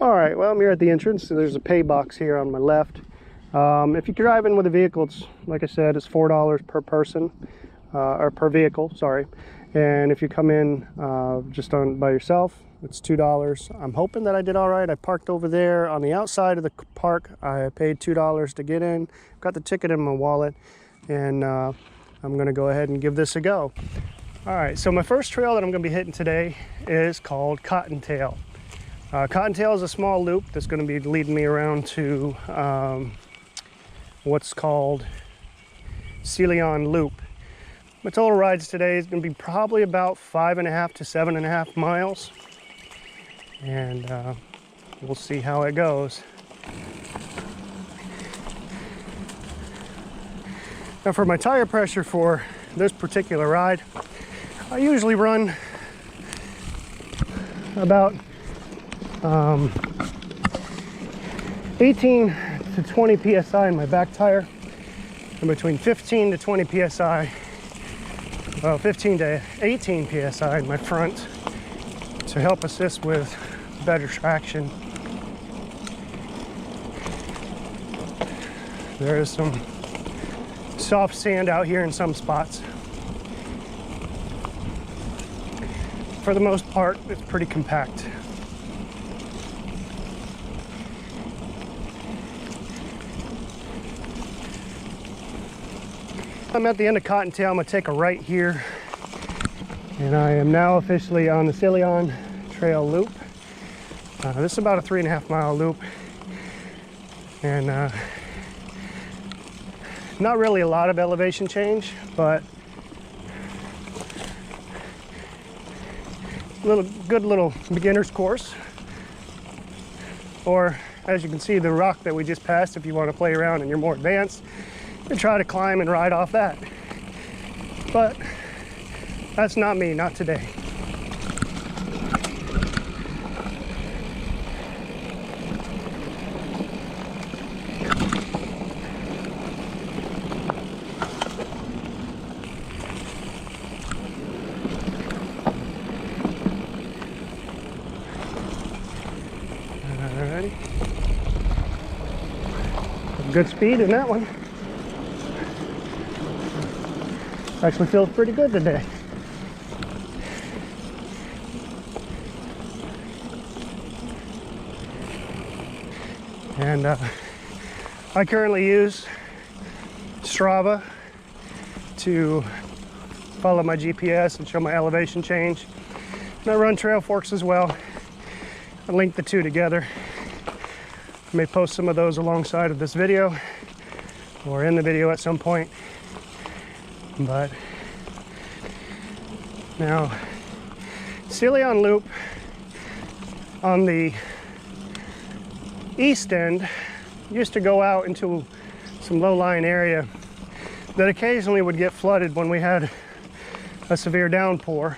All right, well, I'm here at the entrance. So there's a pay box here on my left. If you're driving with a vehicle, it's, like I said, it's $4 per person, or per vehicle, sorry. And if you come in just by yourself, it's $2. I'm hoping that I did all right. I parked over there on the outside of the park. I paid $2 to get in. Got the ticket in my wallet, and I'm gonna go ahead and give this a go. All right, so my first trail that I'm gonna be hitting today is called Cottontale. Cottontale is a small loop that's going to be leading me around to what's called Cellon Loop. My total rides today is going to be probably about 5.5 to 7.5 miles, and we'll see how it goes. Now for my tire pressure for this particular ride, I usually run about 18 to 20 psi in my back tire, and between 15 to 20 psi, well, 15 to 18 psi in my front to help assist with better traction. There is some soft sand out here in some spots. For the most part, it's pretty compact. I'm at the end of Cottontale. I'm gonna take a right here, and I am now officially on the Cellon Trail loop. This is about a 3.5 mile loop, and not really a lot of elevation change, but good little beginner's course. Or, as you can see, the rock that we just passed, if you want to play around and you're more advanced, and try to climb and ride off that. But that's not me, not today. Alrighty. Good speed in that one. Actually feels pretty good today. And I currently use Strava to follow my GPS and show my elevation change. And I run trail forks as well. I link the two together. I may post some of those alongside of this video or in the video at some point. But now, Cellon Loop on the east end used to go out into some low-lying area that occasionally would get flooded when we had a severe downpour.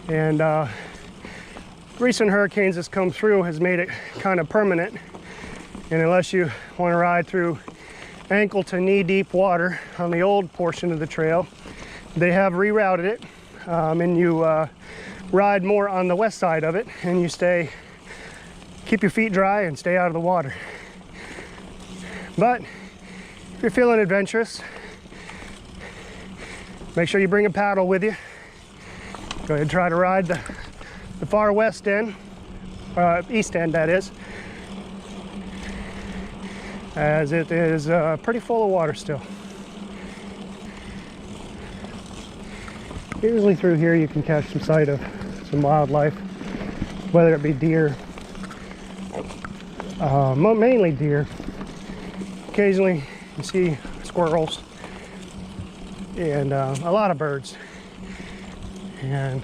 And recent hurricanes that's come through has made it kind of permanent. And unless you want to ride through ankle to knee deep water on the old portion of the trail, they have rerouted it, and you ride more on the west side of it, and you keep your feet dry and stay out of the water. But if you're feeling adventurous, make sure you bring a paddle with you. Go ahead and try to ride the far west end, east end that is, as it is pretty full of water still. Usually through here you can catch some sight of some wildlife, whether it be deer, mainly deer. Occasionally you see squirrels and a lot of birds. And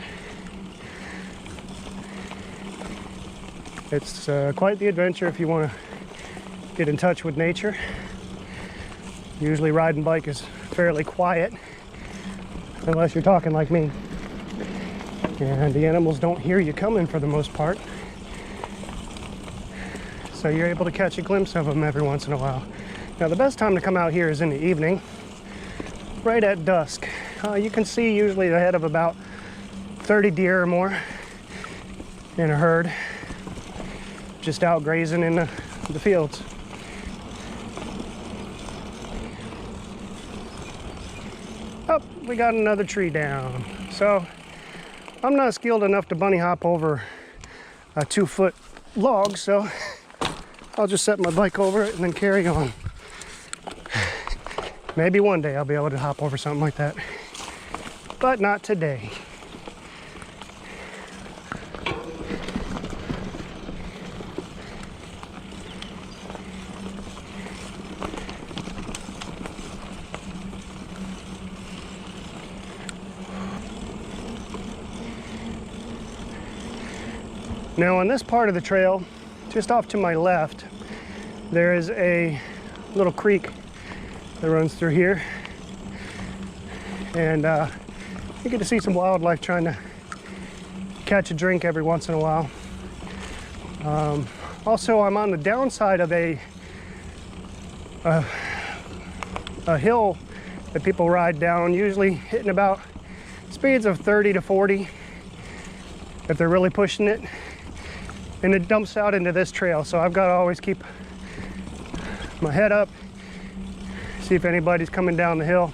it's quite the adventure if you want to get in touch with nature. Usually riding bike is fairly quiet, unless you're talking like me. And the animals don't hear you coming for the most part. So you're able to catch a glimpse of them every once in a while. Now the best time to come out here is in the evening, right at dusk. You can see usually ahead of about 30 deer or more in a herd. just out grazing in the fields. Oh, we got another tree down. So I'm not skilled enough to bunny hop over a 2-foot log, so I'll just set my bike over it and then carry on. Maybe one day I'll be able to hop over something like that, but not today. Now on this part of the trail, just off to my left, there is a little creek that runs through here. And you get to see some wildlife trying to catch a drink every once in a while. Also, I'm on the downside of a hill that people ride down, usually hitting about speeds of 30 to 40 if they're really pushing it. And it dumps out into this trail, so I've got to always keep my head up, see if anybody's coming down the hill.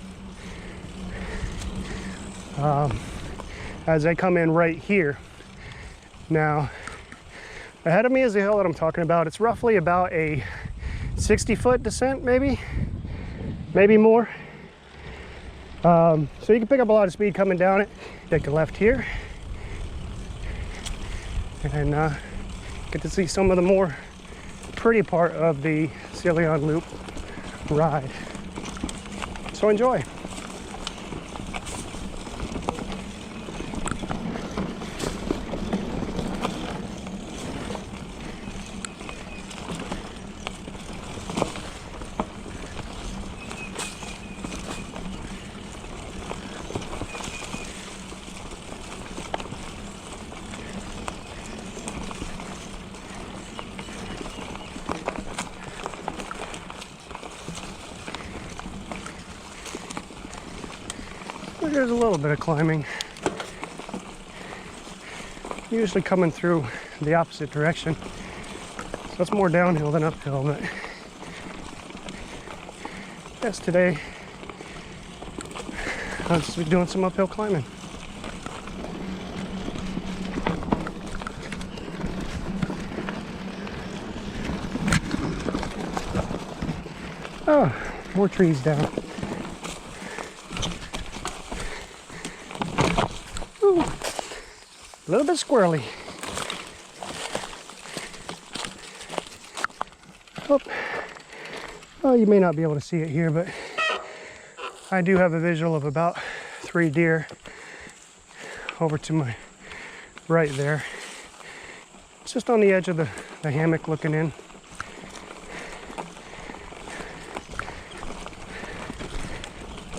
As I come in right here. Now, ahead of me is the hill that I'm talking about. It's roughly about a 60-foot descent, maybe more. So you can pick up a lot of speed coming down it. Take a left here, and get to see some of the more pretty part of the Cellon Loop ride. So enjoy. There's a little bit of climbing, usually coming through the opposite direction, so it's more downhill than uphill, but yes, today I'll just be doing some uphill climbing. Oh, more trees down. A little bit squirrely. Oh, you may not be able to see it here, but I do have a visual of about 3 deer over to my right there. It's just on the edge of the hammock looking in.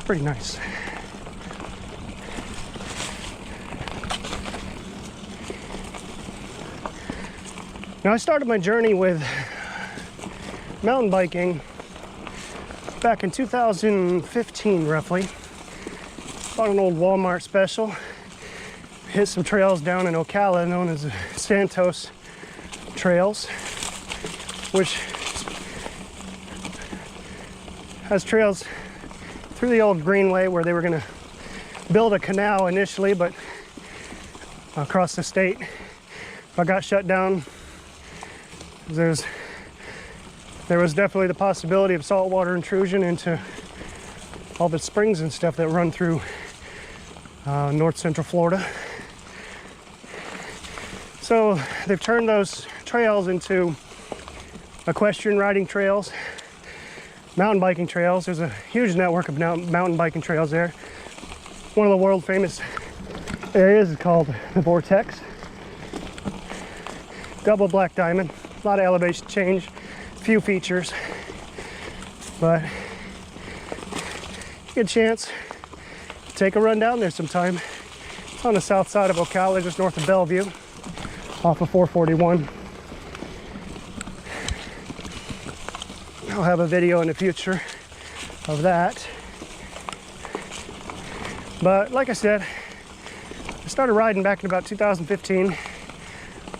Pretty nice. Now, I started my journey with mountain biking back in 2015, roughly. Bought an old Walmart special. Hit some trails down in Ocala known as the Santos Trails, which has trails through the old Greenway where they were going to build a canal initially, but across the state. But got shut down. There was definitely the possibility of saltwater intrusion into all the springs and stuff that run through north central Florida. So they've turned those trails into equestrian riding trails, mountain biking trails. There's a huge network of mountain biking trails there. One of the world famous areas is called the Vortex. Double black diamond. A lot of elevation change, few features, but good chance to take a run down there sometime. It's on the south side of Ocala, just north of Bellevue, off of 441. I'll have a video in the future of that. But like I said, I started riding back in about 2015 with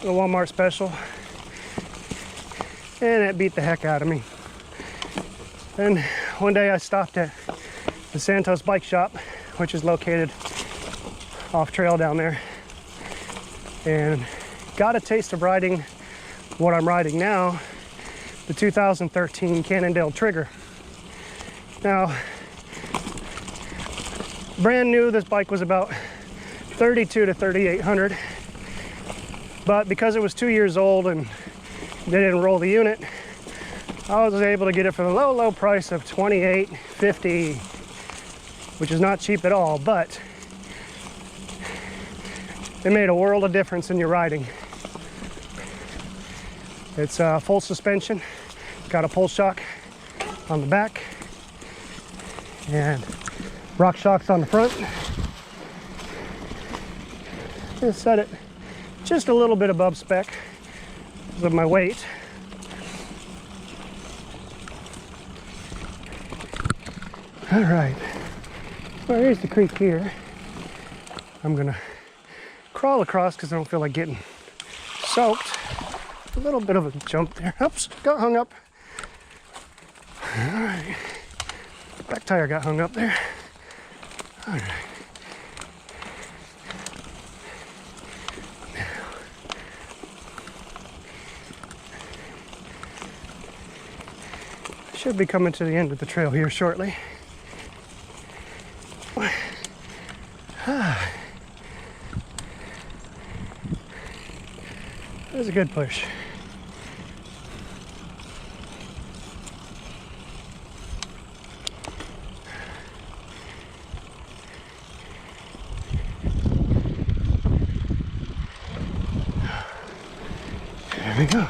a Walmart special. and it beat the heck out of me. Then one day I stopped at the Santos bike shop, which is located off trail down there, and got a taste of riding what I'm riding now, the 2013 Cannondale Trigger. Now, brand new, this bike was about 32 to 3,800, but because it was 2 years old and they didn't roll the unit, I was able to get it for the low price of $28.50, which is not cheap at all, but it made a world of difference in your riding. It's full suspension, got a pull shock on the back, and rock shocks on the front. Just set it just a little bit above spec because of my weight. All right, well, here's the creek here. I'm gonna crawl across because I don't feel like getting soaked. A little bit of a jump there. Oops, got hung up. All right, back tire got hung up there. All right. Should be coming to the end of the trail here shortly. That was a good push. There we go.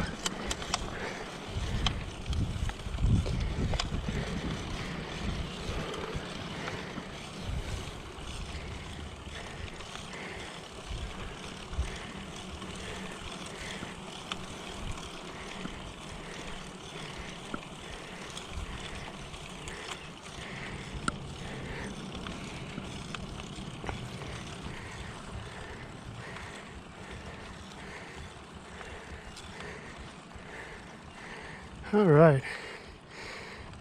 All right,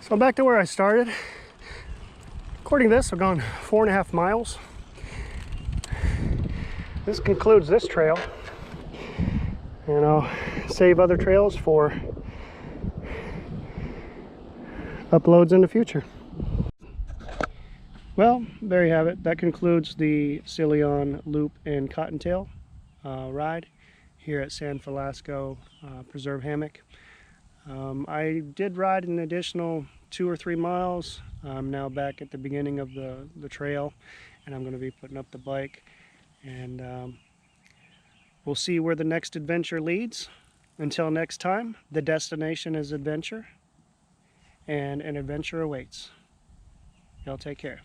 so back to where I started. According to this, I've gone 4.5 miles. This concludes this trail, and I'll save other trails for uploads in the future. Well, there you have it. That concludes the Cellon Loop and Cottontale ride here at San Felasco Preserve Hammock. I did ride an additional 2 or 3 miles. I'm now back at the beginning of the trail, and I'm going to be putting up the bike, and we'll see where the next adventure leads. Until next time, the destination is adventure, and an adventure awaits. Y'all take care.